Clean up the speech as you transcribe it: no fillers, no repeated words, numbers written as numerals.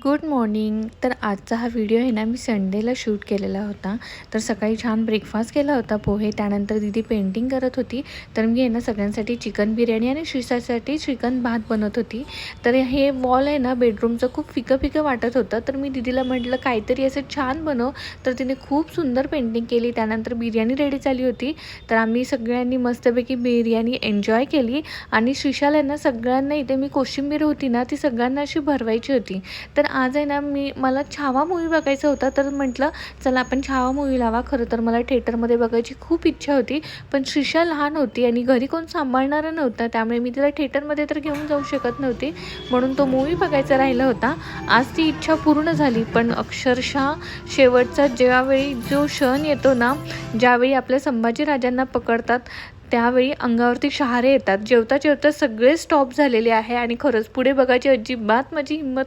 Good morning. तर आजचा हा व्हिडिओ आहे ना, मी संडेला शूट केलेला होता. तर सकाळी छान ब्रेकफास्ट केला होता, पोहे. त्यानंतर दीदी पेंटिंग करत होती. तर मी आहे ना सगळ्यांसाठी चिकन बिर्याणी आणि श्रीसासाठी चिकन भात बनवत होती. तर हे वॉल आहे ना बेडरूमचं खूप फिकं फिकं वाटत होतं. तर मी दीदीला म्हटलं काहीतरी असं छान बनव. तर तिने खूप सुंदर पेंटिंग केली. त्यानंतर बिर्याणी रेडी झाली होती. तर आम्ही सगळ्यांनी मस्तपैकी बिर्याणी एन्जॉय केली. आणि श्रीशाला आहे ना सगळ्यांना इथे मी कोशिंबीर होती ना ती सगळ्यांना अशी भरवायची होती. तर आज आहे ना मला छावा मूवी बघायचा होता. तर म्हटलं चला आपण छावा मूवी लावा. खरं तर मला थिएटरमध्ये बघायची खूप इच्छा होती, पण श्रीशा लहान होती आणि घरी कोण सांभाळणारं नव्हतं. त्यामुळे मी तिला थिएटरमध्ये तर घेऊन जाऊ शकत नव्हती, म्हणून तो मूवी बघायचा राहिला होता. आज ती इच्छा पूर्ण झाली. पण अक्षरशः शेवटचा ज्यावेळी जो क्षण येतो ना, ज्यावेळी आपल्या संभाजीराजांना पकडतात, त्यावेळी अंगावरती शहारे येतात. जेवता जेवता सगळे स्टॉप झालेले आहे आणि खरंच पुढे बघायची अजिबात माझी हिंमत